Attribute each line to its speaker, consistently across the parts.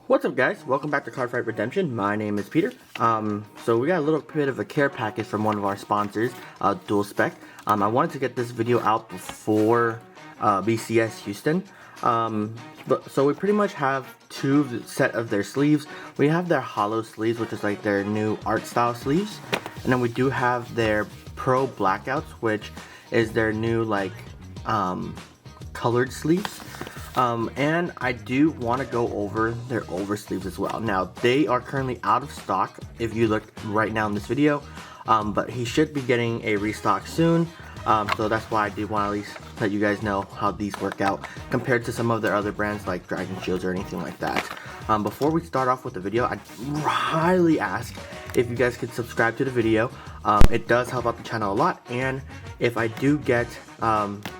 Speaker 1: What's up, guys? Welcome back to Cardfight Redemption. My name is Peter. So we got a little bit of a care package from one of our sponsors, DuelSpec. I wanted to get this video out before BCS Houston. So we pretty much have two set of their sleeves. We have their Holo sleeves, which is like their new art style sleeves, and then we do have their Pro Blackouts, which is their new like colored sleeves. And I do want to go over their Outersleeves as well. Now, they are currently out of stock if you look right now in this video, but he should be getting a restock soon. So that's why I did want to at least let you guys know how these work out compared to some of their other brands like Dragon Shields or anything like that. Before we start off with the video, I highly ask if you guys could subscribe to the video. It does help out the channel a lot, and if I do get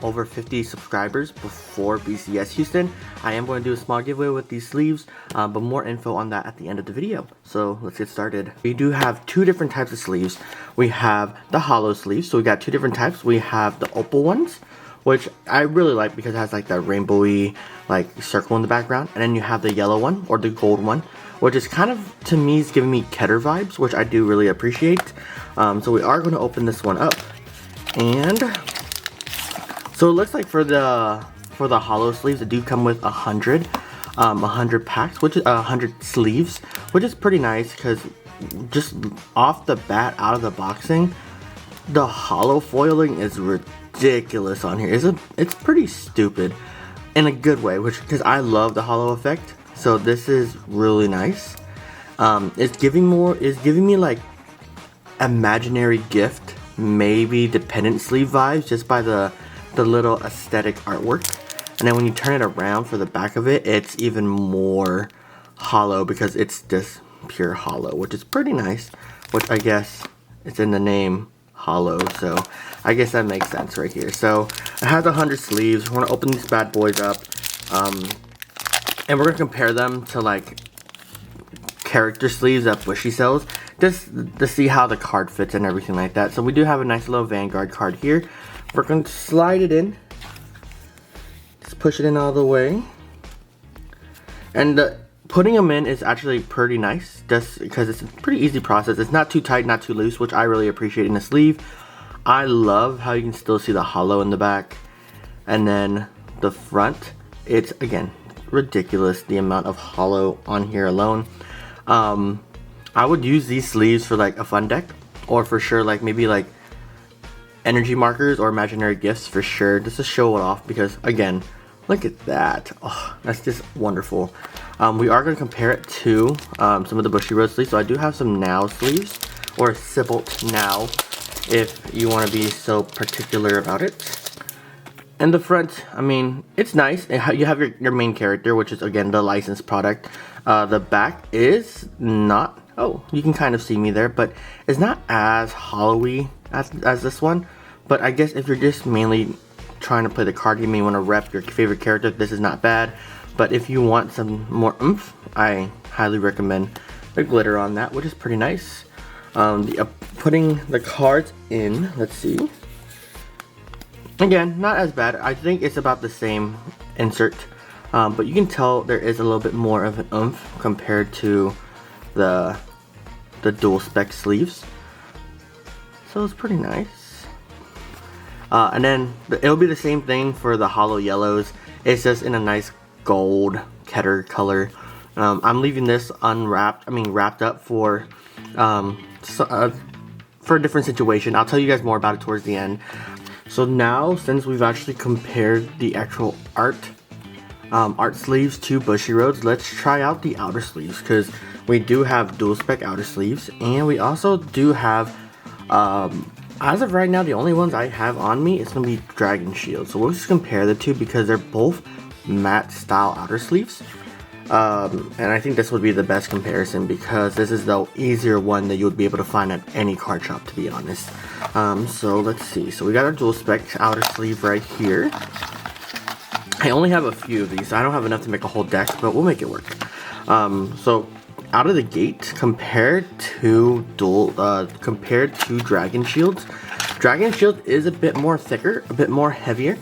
Speaker 1: over 50 subscribers before BCS Houston, I am going to do a small giveaway with these sleeves, but more info on that at the end of the video. So let's get started. We do have two different types of sleeves. We have the Holo sleeves, so we got two different types. We have the opal ones, which I really like because it has like that rainbowy like circle in the background, and then you have the yellow one or the gold one, which is kind of, to me, is giving me Keter vibes, which I do really appreciate. So we are going to open this one up, and so it looks like for the Holo sleeves, it do come with 100 packs, which is 100 sleeves, which is pretty nice because just off the bat, out of the boxing, the Holo foiling is ridiculous on here. It's pretty stupid in a good way, which because I love the Holo effect. So this is really nice. It's giving me like imaginary gift, maybe dependent sleeve vibes, just by the little aesthetic artwork. And then when you turn it around for the back of it, it's even more Holo because it's just pure Holo, which is pretty nice, which I guess it's in the name Holo, so I guess that makes sense right here. So it has 100 sleeves. We're gonna open these bad boys up, and we're gonna compare them to like character sleeves that Bushy sells, just to see how the card fits and everything like that. So we do have a nice little Vanguard card here. We're going to slide it in, just push it in all the way, and putting them in is actually pretty nice, just because it's a pretty easy process. It's not too tight, not too loose, which I really appreciate in the sleeve. I love how you can still see the Holo in the back, and then the front, it's again ridiculous the amount of Holo on here alone. I would use these sleeves for like a fun deck, or for sure like maybe like energy markers or imaginary gifts for sure, just to show it off, because again, look at that. Oh, that's just wonderful. We are going to compare it to some of the Bushy Road sleeves. So I do have some Now sleeves, or Sibblt Now, if you want to be so particular about it. And the front, I mean, it's nice. You have your main character, which is again the licensed product. The back is not, oh, you can kind of see me there, but it's not as hollowy as this one. But I guess if you're just mainly trying to play the card game and you want to rep your favorite character, this is not bad. But if you want some more oomph, I highly recommend the glitter on that, which is pretty nice. Putting the cards in, let's see. Again, not as bad. I think it's about the same insert, but you can tell there is a little bit more of an oomph compared to the DuelSpec sleeves. So it's pretty nice. And then it'll be the same thing for the Holo yellows. It's just in a nice gold Keter color. I'm leaving this unwrapped, wrapped up for a different situation. I'll tell you guys more about it towards the end. So now, since we've actually compared the actual art sleeves to Bushy Roads, let's try out the Outersleeves, because we do have DuelSpec Outersleeves, and we also do have as of right now, the only ones I have on me is going to be Dragon Shield. So we'll just compare the two because they're both matte style Outersleeves. And I think this would be the best comparison because this is the easier one that you would be able to find at any card shop, to be honest. So let's see. So we got our DuelSpec Outersleeve right here. I only have a few of these. So I don't have enough to make a whole deck, but we'll make it work. So out of the gate, compared to Dragon Shields is a bit more thicker, a bit more heavier.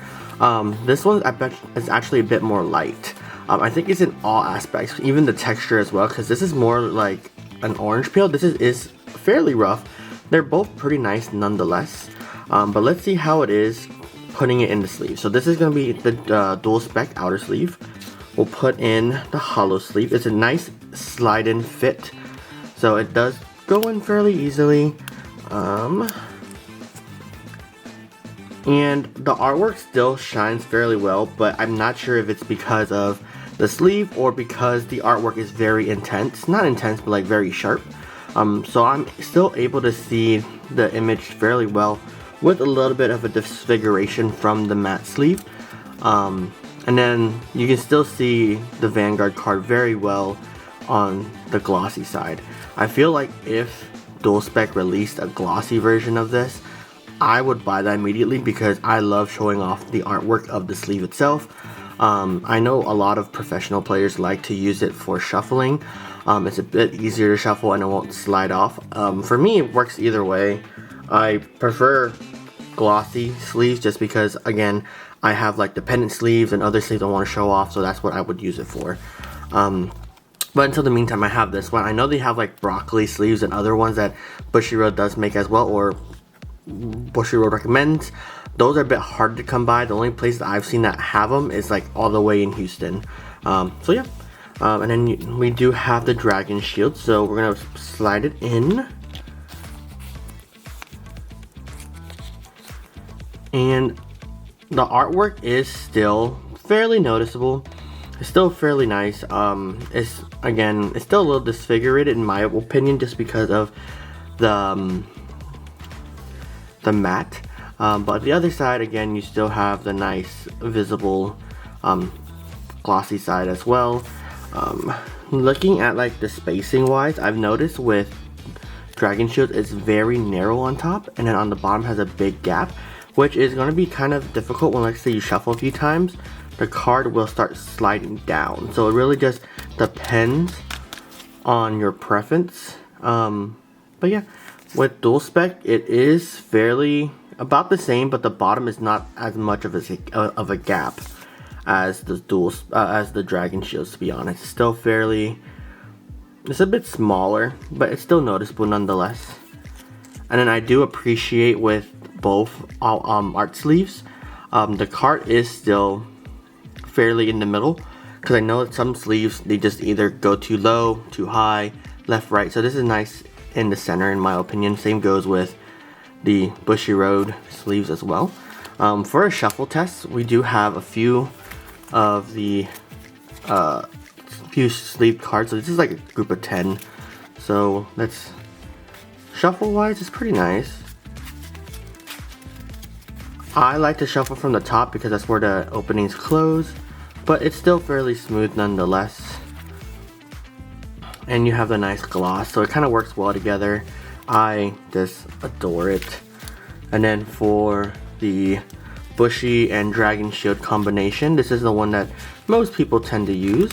Speaker 1: This one I bet is actually a bit more light. I think it's in all aspects, even the texture as well, because this is more like an orange peel. This is fairly rough. They're both pretty nice nonetheless. But let's see how it is putting it in the sleeve. So this is going to be the DuelSpec outer sleeve. We'll put in the Holo sleeve. It's a nice slide-in fit, so it does go in fairly easily. And the artwork still shines fairly well, but I'm not sure if it's because of the sleeve or because the artwork is very intense. Not intense, but like very sharp. So I'm still able to see the image fairly well with a little bit of a disfiguration from the matte sleeve. And then you can still see the Vanguard card very well on the glossy side. I feel like if DuelSpec released a glossy version of this, I would buy that immediately because I love showing off the artwork of the sleeve itself. I know a lot of professional players like to use it for shuffling. It's a bit easier to shuffle and it won't slide off. For me, it works either way. I prefer glossy sleeves just because, again, I have like the pendant sleeves and other sleeves I want to show off, so that's what I would use it for. But until the meantime, I have this one. I know they have like broccoli sleeves and other ones that Bushiroad does make as well, or Bushiroad recommends. Those are a bit hard to come by. The only place that I've seen that have them is like all the way in Houston. So yeah, and then we do have the dragon shield, so we're gonna slide it in. And the artwork is still fairly noticeable. It's still fairly nice. It's still a little disfigured in my opinion, just because of the matte. But the other side, again, you still have the nice visible glossy side as well. Looking at like the spacing wise, I've noticed with Dragon Shield it's very narrow on top, and then on the bottom has a big gap, which is going to be kind of difficult when, like, say you shuffle a few times, the card will start sliding down. So it really just depends on your preference. But yeah, with DuelSpec, it is fairly about the same, but the bottom is not as much of a gap as the Dragon Shields. To be honest, it's still fairly. It's a bit smaller, but it's still noticeable nonetheless. And then I do appreciate with both art sleeves, the card is still fairly in the middle, because I know that some sleeves they just either go too low, too high, left, right. So this is nice in the center in my opinion. Same goes with the Bushiroad sleeves as well. For a shuffle test, we do have a few of the few sleeve cards. So this is like a group of 10. So let's shuffle wise, it's pretty nice. I like to shuffle from the top because that's where the openings close, but it's still fairly smooth nonetheless. And you have the nice gloss, so it kind of works well together. I just adore it. And then for the Bushy and Dragon Shield combination, this is the one that most people tend to use.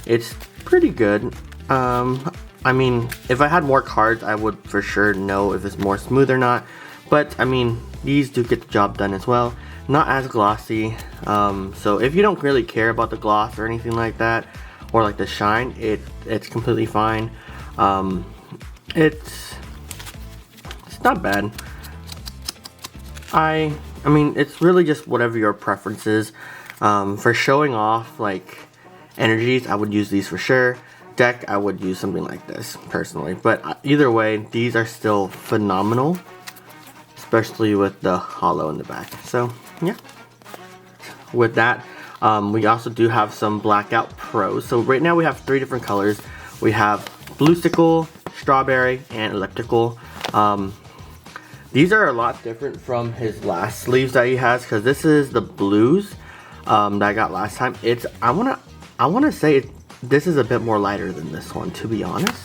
Speaker 1: It's pretty good. I mean, if I had more cards, I would for sure know if it's more smooth or not. But I mean, these do get the job done as well. Not as glossy. So if you don't really care about the gloss or anything like that, or like the shine, it's completely fine. It's not bad. I mean, it's really just whatever your preference is. For showing off like energies, I would use these for sure. Deck, I would use something like this personally. But either way, these are still phenomenal, especially with the Holo in the back. So yeah. With that, we also do have some Blackout Pros. So right now we have 3 different colors. We have Bluesicle, Strawberry, and Elliptical. These are a lot different from his last sleeves that he has, because this is the blues that I got last time. I wanna say this is a bit more lighter than this one, to be honest.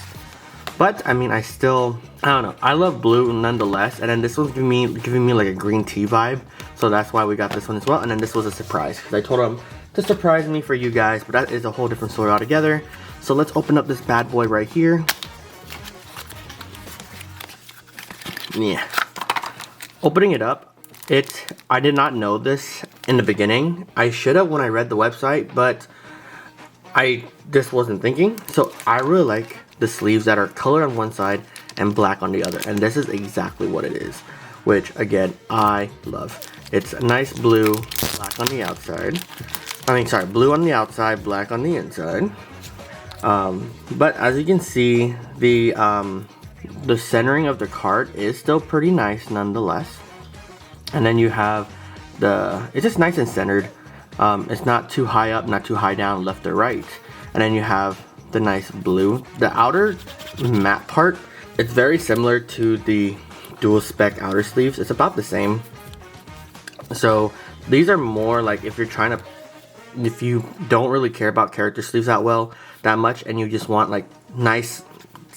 Speaker 1: But I mean, I don't know. I love blue nonetheless, and then this one's giving me like a green tea vibe, so that's why we got this one as well. And then this was a surprise because I told him to surprise me for you guys, but that is a whole different story altogether. So let's open up this bad boy right here. Yeah. Opening it up, I did not know this in the beginning. I should have when I read the website, but I just wasn't thinking. So I really like the sleeves that are colored on one side and black on the other, and this is exactly what it is, which again I love. It's a nice blue, black on the outside. Blue on the outside, black on the inside. But as you can see, the centering of the card is still pretty nice nonetheless. And then you have it's just nice and centered. It's not too high up, not too high down, left or right. And then you have the nice blue. The outer matte part, it's very similar to the DuelSpec outer sleeves. It's about the same. So these are more like if you don't really care about character sleeves that much, and you just want like nice,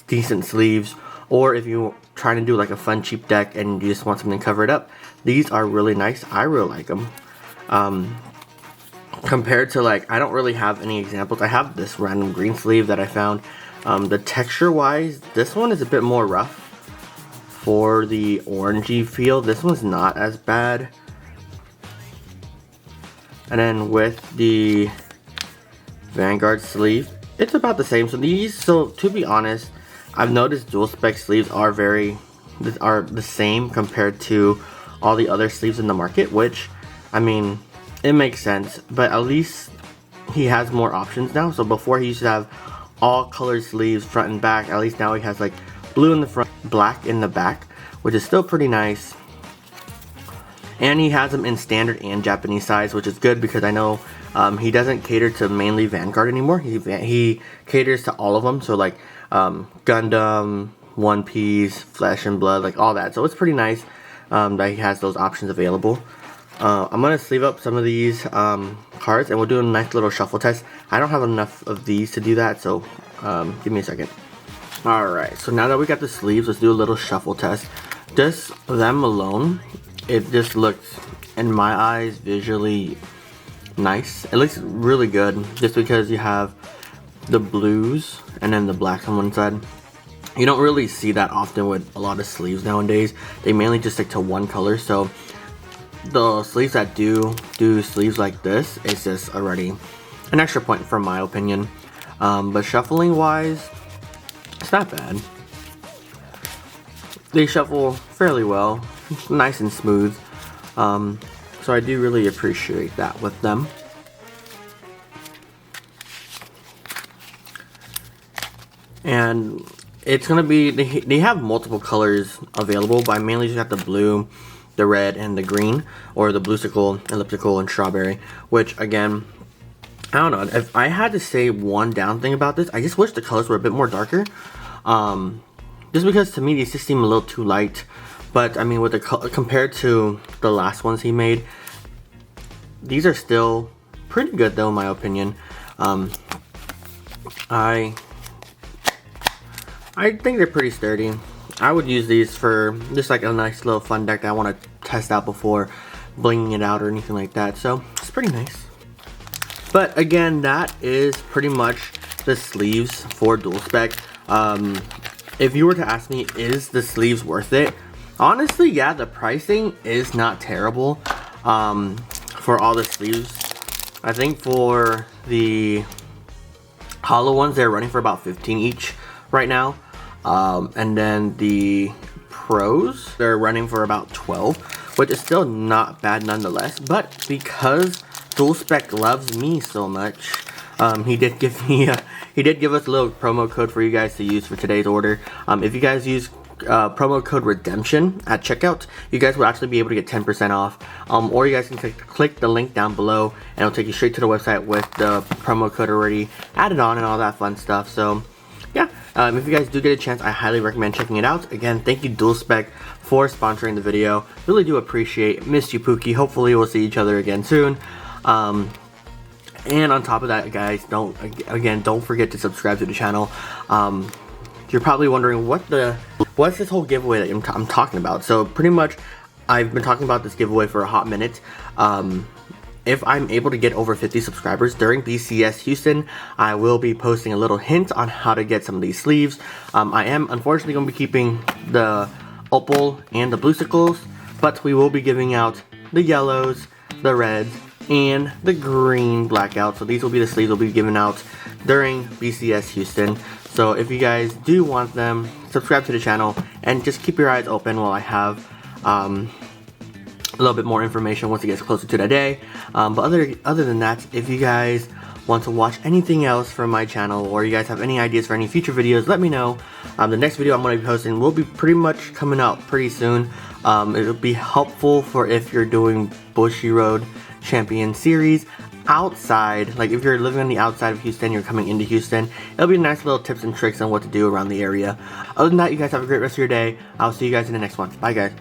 Speaker 1: decent sleeves, or if you're trying to do like a fun cheap deck and you just want something to cover it up, these are really nice. I really like them. Compared to like, I don't really have any examples. I have this random green sleeve that I found. The texture wise, this one is a bit more rough for the orangey feel. This one's not as bad. And then with the Vanguard sleeve, it's about the same. So to be honest, I've noticed DuelSpec sleeves are the same compared to all the other sleeves in the market, which, I mean, it makes sense, but at least he has more options now. So before he used to have all colored sleeves front and back, at least now he has like blue in the front, black in the back, which is still pretty nice. And he has them in standard and Japanese size, which is good because I know he doesn't cater to mainly Vanguard anymore. He caters to all of them, so like Gundam, One Piece, Flesh and Blood, like all that. So it's pretty nice that he has those options available. I'm going to sleeve up some of these cards, and we'll do a nice little shuffle test. I don't have enough of these to do that, so give me a second. Alright, so now that we got the sleeves, let's do a little shuffle test. Just them alone, it just looks, in my eyes, visually nice. It looks really good just because you have the blues and then the blacks on one side. You don't really see that often with a lot of sleeves nowadays. They mainly just stick to one color, so the sleeves that do sleeves like this is just already an extra point from my opinion. But shuffling wise, it's not bad. They shuffle fairly well, nice and smooth. So I do really appreciate that with them. And it's gonna be, they have multiple colors available, but I mainly just got the blue, the red, and the green, or the bluesicle, elliptical, and strawberry, which again, I don't know, if I had to say one down thing about this, I just wish the colors were a bit more darker. Just because to me these just seem a little too light. But I mean, with the compared to the last ones he made, these are still pretty good though in my opinion. I think they're pretty sturdy. I would use these for just like a nice little fun deck that I want to test out before blinging it out or anything like that. So it's pretty nice. But again, that is pretty much the sleeves for DuelSpec. If you were to ask me, is the sleeves worth it? Honestly, yeah, the pricing is not terrible for all the sleeves. I think for the Holo ones, they're running for about 15 each right now. And then the Pros, they're running for about 12, which is still not bad nonetheless. But because DuelSpec loves me so much, he did give us a little promo code for you guys to use for today's order. If you guys use promo code Redemption at checkout, you guys will actually be able to get 10% off. Or you guys can click the link down below, and it'll take you straight to the website with the promo code already added on and all that fun stuff. So yeah, if you guys do get a chance, I highly recommend checking it out. Again, thank you DuelSpec for sponsoring the video. Really do appreciate it. Missed you, Pookie. Hopefully we'll see each other again soon. And on top of that, guys, don't forget to subscribe to the channel. You're probably wondering what's this whole giveaway that I'm talking about. So pretty much, I've been talking about this giveaway for a hot minute. If I'm able to get over 50 subscribers during BCS Houston, I will be posting a little hint on how to get some of these sleeves. I am unfortunately going to be keeping the opal and the bluesicles, But we will be giving out the yellows, the reds, and the green Blackout. So these will be the sleeves we'll be giving out during BCS Houston. So if you guys do want them, subscribe to the channel and just keep your eyes open while I have a little bit more information once it gets closer to that day. But other than that, if you guys want to watch anything else from my channel, or you guys have any ideas for any future videos, let me know. The next video I'm going to be posting will be pretty much coming out pretty soon. It'll be helpful for if you're doing Bushy Road Champion Series outside, like if you're living on the outside of Houston, you're coming into Houston, it'll be nice little tips and tricks on what to do around the area. Other than that, you guys have a great rest of your day. I'll see you guys in the next one. Bye guys.